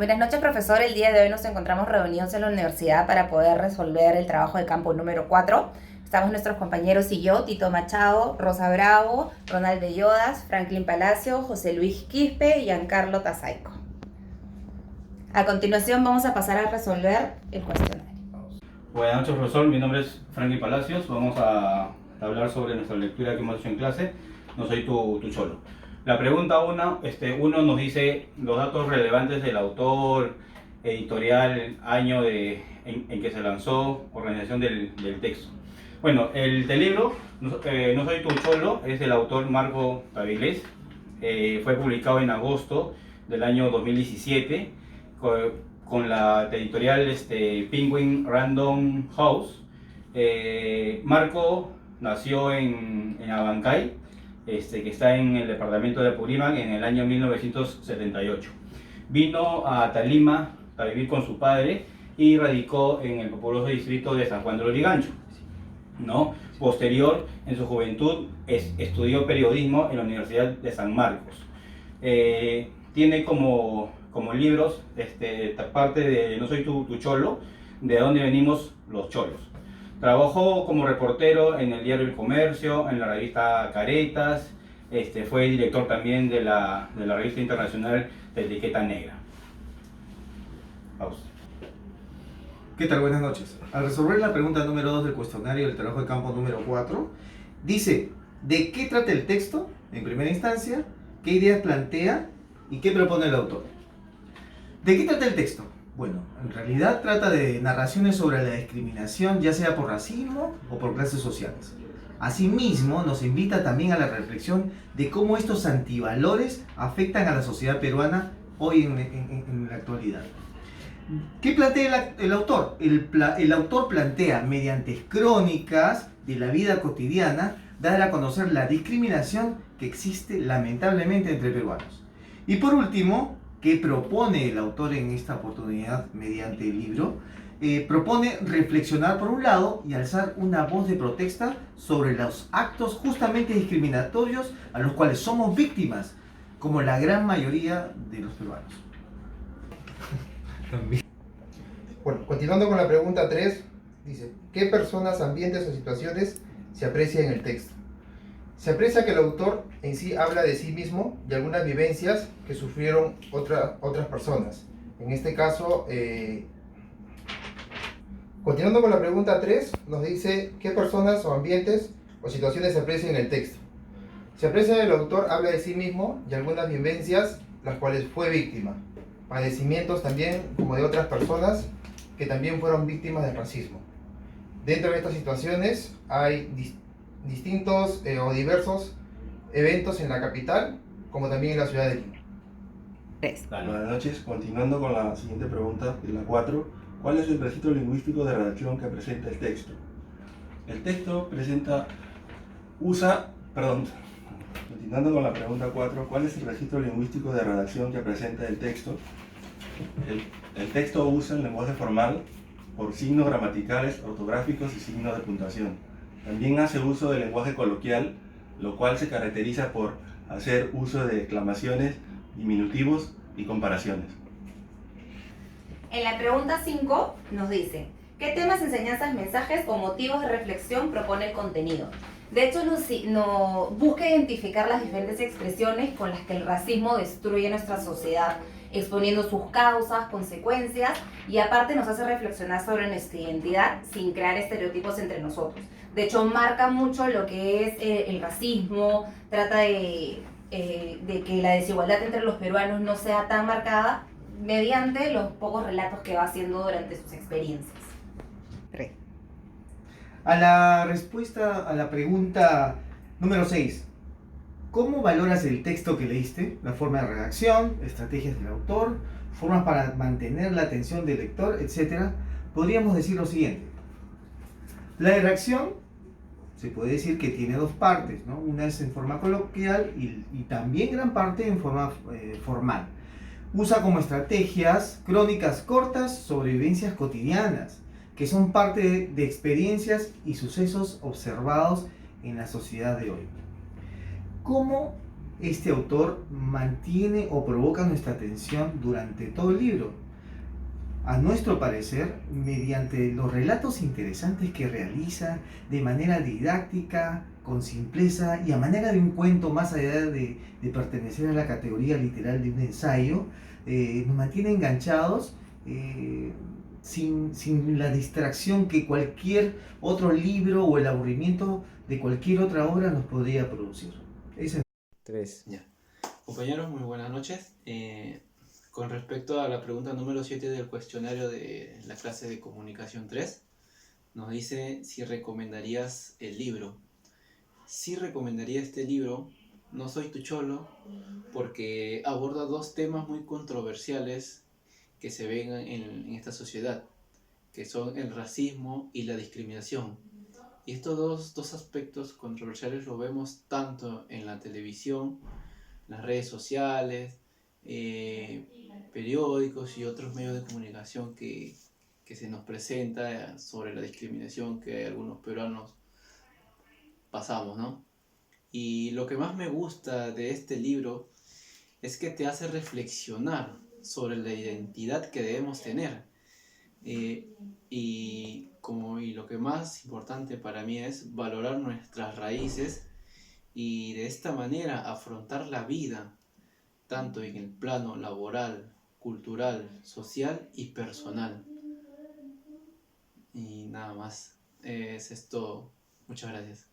Buenas noches, profesor. El día de hoy nos encontramos reunidos en la universidad para poder resolver el trabajo de campo número 4. Estamos nuestros compañeros y yo, Tito Machado, Rosa Bravo, Ronald Bellodas, Franklin Palacio, José Luis Quispe y Giancarlo Tazaico. A continuación vamos a pasar a resolver el cuestionario. Buenas noches, profesor. Mi nombre es Franklin Palacios. Vamos a hablar sobre nuestra lectura que hemos hecho en clase. No soy tu cholo. La pregunta 1 nos dice los datos relevantes del autor, editorial, año en que se lanzó, organización del texto. Bueno, el libro, No soy tu cholo, es del autor Marco Tavilés. Fue publicado en agosto del año 2017 con la editorial Penguin Random House. Marco nació en Abancay, que está en el departamento de Apurímac, en el año 1978. Vino a Lima a vivir con su padre y radicó en el populoso distrito de San Juan de Lurigancho, ¿no? Posterior, en su juventud, estudió periodismo en la Universidad de San Marcos. Tiene como libros, parte de No soy tu cholo, de dónde venimos los cholos. Trabajó como reportero en el diario El Comercio, en la revista Caretas, fue director también de la revista internacional de Etiqueta Negra. Pausa. ¿Qué tal? Buenas noches. Al resolver la pregunta número 2 del cuestionario del trabajo de campo número 4, dice, ¿de qué trata el texto en primera instancia? ¿Qué ideas plantea? ¿Y qué propone el autor? ¿De qué trata el texto? Bueno, en realidad trata de narraciones sobre la discriminación, ya sea por racismo o por clases sociales. Asimismo, nos invita también a la reflexión de cómo estos antivalores afectan a la sociedad peruana hoy en la actualidad. ¿Qué plantea el autor? El autor plantea, mediante crónicas de la vida cotidiana, dar a conocer la discriminación que existe lamentablemente entre peruanos. Y por último, ¿qué propone el autor en esta oportunidad mediante el libro? Propone reflexionar por un lado y alzar una voz de protesta sobre los actos justamente discriminatorios a los cuales somos víctimas, como la gran mayoría de los peruanos. Bueno, continuando con la pregunta 3, dice, ¿qué personas, ambientes o situaciones se aprecia en el texto? Se aprecia que el autor en sí habla de sí mismo y algunas vivencias que sufrieron otras personas. En este caso, continuando con la pregunta 3, nos dice, ¿qué personas o ambientes o situaciones se aprecian en el texto? Se aprecia que el autor habla de sí mismo y algunas vivencias las cuales fue víctima. Padecimientos también como de otras personas que también fueron víctimas del racismo. Dentro de estas situaciones hay distintos o diversos eventos en la capital, como también en la ciudad de Lima. Buenas noches, continuando con la siguiente pregunta, de la 4, ¿cuál es el registro lingüístico de redacción que presenta el texto? El texto continuando con la pregunta 4, ¿cuál es el registro lingüístico de redacción que presenta el texto? El texto usa el lenguaje formal por signos gramaticales, ortográficos y signos de puntuación. También hace uso del lenguaje coloquial, lo cual se caracteriza por hacer uso de exclamaciones, diminutivos y comparaciones. En la pregunta 5 nos dice, ¿qué temas, enseñanzas, mensajes o motivos de reflexión propone el contenido? De hecho, nos busca identificar las diferentes expresiones con las que el racismo destruye nuestra sociedad, exponiendo sus causas, consecuencias, y aparte nos hace reflexionar sobre nuestra identidad sin crear estereotipos entre nosotros. De hecho, marca mucho lo que es el racismo, trata de que la desigualdad entre los peruanos no sea tan marcada mediante los pocos relatos que va haciendo durante sus experiencias. A la respuesta a la pregunta número 6, ¿cómo valoras el texto que leíste? La forma de redacción, estrategias del autor, formas para mantener la atención del lector, etc. Podríamos decir lo siguiente. La redacción se puede decir que tiene dos partes, ¿no? Una es en forma coloquial y también gran parte en forma formal. Usa como estrategias crónicas cortas sobre vivencias cotidianas, que son parte de experiencias y sucesos observados en la sociedad de hoy. ¿Cómo este autor mantiene o provoca nuestra atención durante todo el libro. A nuestro parecer, mediante los relatos interesantes que realiza de manera didáctica, con simpleza y a manera de un cuento más allá de pertenecer a la categoría literal de un ensayo, nos mantiene enganchados sin la distracción que cualquier otro libro o el aburrimiento de cualquier otra obra nos podría producir. Ese 3. Ya. Compañeros, muy buenas noches. Con respecto a la pregunta número 7 del cuestionario de la clase de comunicación 3, nos dice si recomendarías el libro. Sí recomendaría este libro, No soy tu cholo, porque aborda dos temas muy controversiales que se ven en esta sociedad, que son el racismo y la discriminación. Y estos dos aspectos controversiales lo vemos tanto en la televisión, las redes sociales, periódicos y otros medios de comunicación que se nos presenta sobre la discriminación que algunos peruanos pasamos, ¿no? Y lo que más me gusta de este libro es que te hace reflexionar sobre la identidad que debemos tener. Y lo que más importante para mí es valorar nuestras raíces y de esta manera afrontar la vida, tanto en el plano laboral, cultural, social y personal. Y nada más, es esto. Muchas gracias.